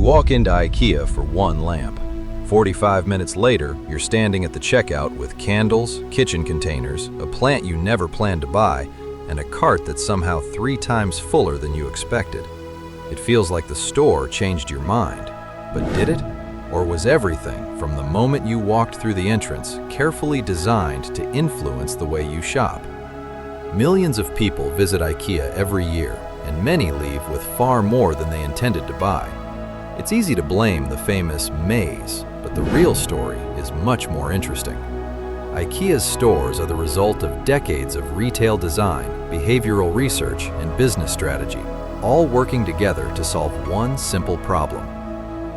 walk into IKEA for one lamp. 45 minutes later, you're standing at the checkout with candles, kitchen containers, a plant you never planned to buy, and a cart that's somehow 3 times fuller than you expected. It feels like the store changed your mind. But did it? Or was everything, from the moment you walked through the entrance, carefully designed to influence the way you shop? Millions of people visit IKEA every year, and many leave with far more than they intended to buy. It's easy to blame the famous maze, but the real story is much more interesting. IKEA's stores are the result of decades of retail design, behavioral research, and business strategy, all working together to solve one simple problem.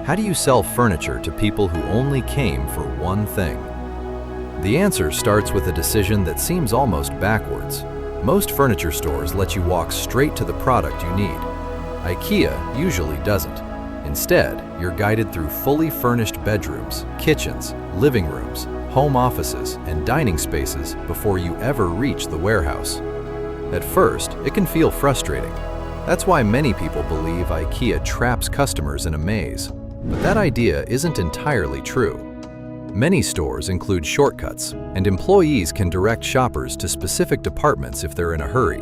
How do you sell furniture to people who only came for one thing? The answer starts with a decision that seems almost backwards. Most furniture stores let you walk straight to the product you need. IKEA usually doesn't. Instead, you're guided through fully furnished bedrooms, kitchens, living rooms, home offices, and dining spaces before you ever reach the warehouse. At first, it can feel frustrating. That's why many people believe IKEA traps customers in a maze. But that idea isn't entirely true. Many stores include shortcuts, and employees can direct shoppers to specific departments if they're in a hurry.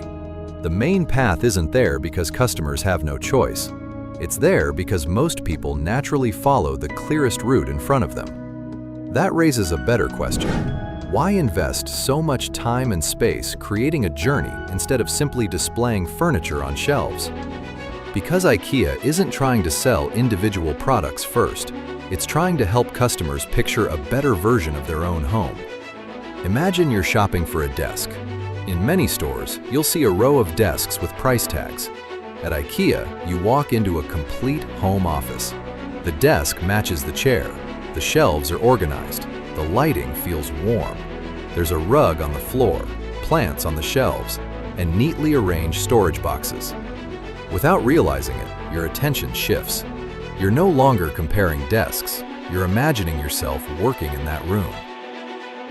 The main path isn't there because customers have no choice. It's there because most people naturally follow the clearest route in front of them. That raises a better question. Why invest so much time and space creating a journey instead of simply displaying furniture on shelves? Because IKEA isn't trying to sell individual products first, it's trying to help customers picture a better version of their own home. Imagine you're shopping for a desk. In many stores, you'll see a row of desks with price tags. At IKEA, you walk into a complete home office. The desk matches the chair. The shelves are organized. The lighting feels warm. There's a rug on the floor, plants on the shelves, and neatly arranged storage boxes. Without realizing it, your attention shifts. You're no longer comparing desks. You're imagining yourself working in that room.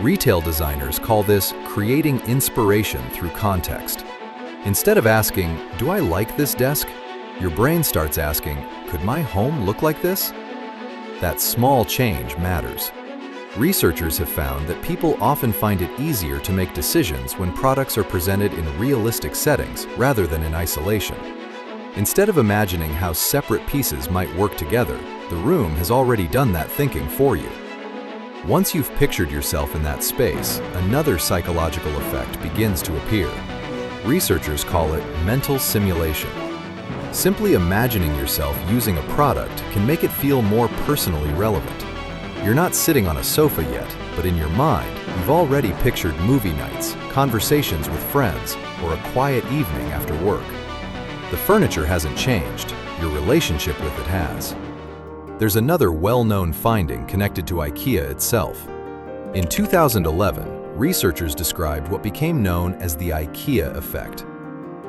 Retail designers call this creating inspiration through context. Instead of asking, "Do I like this desk?" your brain starts asking, "Could my home look like this?" That small change matters. Researchers have found that people often find it easier to make decisions when products are presented in realistic settings rather than in isolation. Instead of imagining how separate pieces might work together, the room has already done that thinking for you. Once you've pictured yourself in that space, another psychological effect begins to appear. Researchers call it mental simulation. Simply imagining yourself using a product can make it feel more personally relevant. You're not sitting on a sofa yet, but in your mind, you've already pictured movie nights, conversations with friends, or a quiet evening after work. The furniture hasn't changed, your relationship with it has. There's another well-known finding connected to IKEA itself. In 2011, researchers described what became known as the IKEA Effect.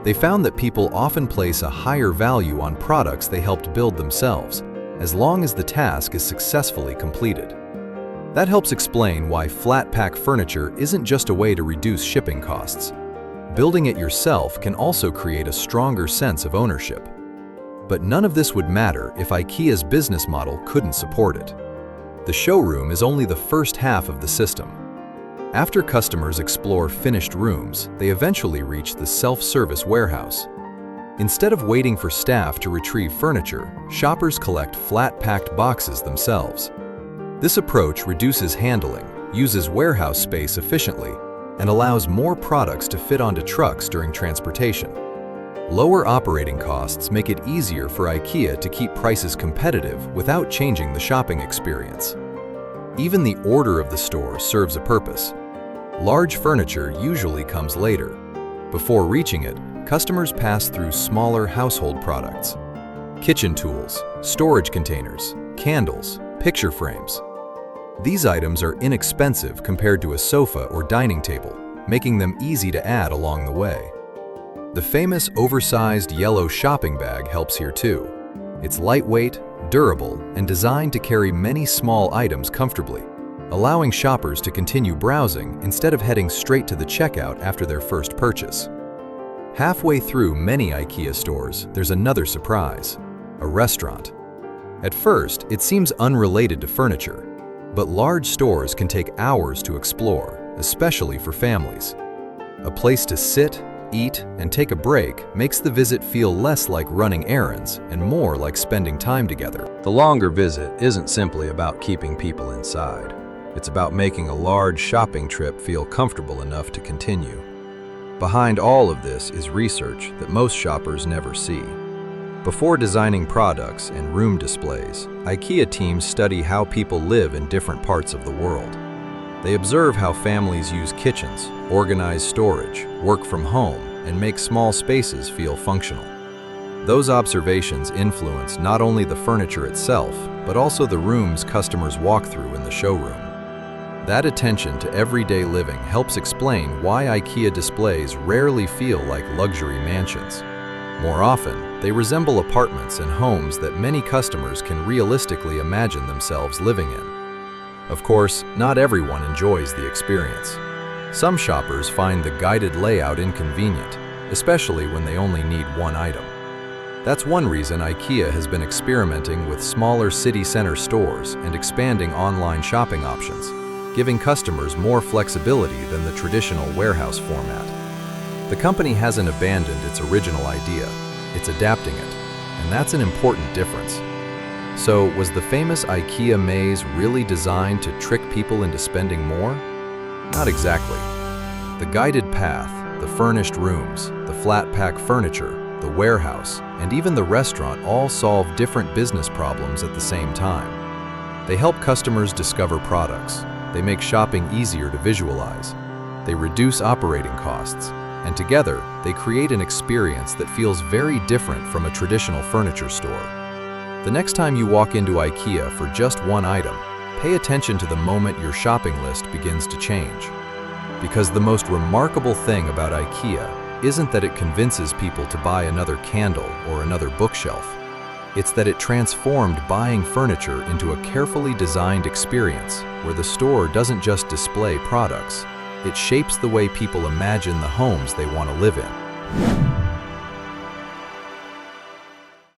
They found that people often place a higher value on products they helped build themselves, as long as the task is successfully completed. That helps explain why flat-pack furniture isn't just a way to reduce shipping costs. Building it yourself can also create a stronger sense of ownership. But none of this would matter if IKEA's business model couldn't support it. The showroom is only the first half of the system. After customers explore finished rooms, they eventually reach the self-service warehouse. Instead of waiting for staff to retrieve furniture, shoppers collect flat-packed boxes themselves. This approach reduces handling, uses warehouse space efficiently, and allows more products to fit onto trucks during transportation. Lower operating costs make it easier for IKEA to keep prices competitive without changing the shopping experience. Even the order of the store serves a purpose. Large furniture usually comes later. Before reaching it, customers pass through smaller household products. Kitchen tools, storage containers, candles, picture frames. These items are inexpensive compared to a sofa or dining table, making them easy to add along the way. The famous oversized yellow shopping bag helps here too. It's lightweight, durable, and designed to carry many small items comfortably, allowing shoppers to continue browsing instead of heading straight to the checkout after their first purchase. Halfway through many IKEA stores, there's another surprise: a restaurant. At first, it seems unrelated to furniture, but large stores can take hours to explore, especially for families. A place to sit, eat, and take a break makes the visit feel less like running errands and more like spending time together. The longer visit isn't simply about keeping people inside. It's about making a large shopping trip feel comfortable enough to continue. Behind all of this is research that most shoppers never see. Before designing products and room displays, IKEA teams study how people live in different parts of the world. They observe how families use kitchens, organize storage, work from home, and make small spaces feel functional. Those observations influence not only the furniture itself, but also the rooms customers walk through in the showroom. That attention to everyday living helps explain why IKEA displays rarely feel like luxury mansions. More often, they resemble apartments and homes that many customers can realistically imagine themselves living in. Of course, not everyone enjoys the experience. Some shoppers find the guided layout inconvenient, especially when they only need one item. That's one reason IKEA has been experimenting with smaller city center stores and expanding online shopping options, giving customers more flexibility than the traditional warehouse format. The company hasn't abandoned its original idea, it's adapting it, and that's an important difference. So, was the famous IKEA maze really designed to trick people into spending more? Not exactly. The guided path, the furnished rooms, the flat-pack furniture, the warehouse, and even the restaurant all solve different business problems at the same time. They help customers discover products. They make shopping easier to visualize. They reduce operating costs. And together, they create an experience that feels very different from a traditional furniture store. The next time you walk into IKEA for just one item, pay attention to the moment your shopping list begins to change. Because the most remarkable thing about IKEA isn't that it convinces people to buy another candle or another bookshelf. It's that it transformed buying furniture into a carefully designed experience where the store doesn't just display products, it shapes the way people imagine the homes they want to live in.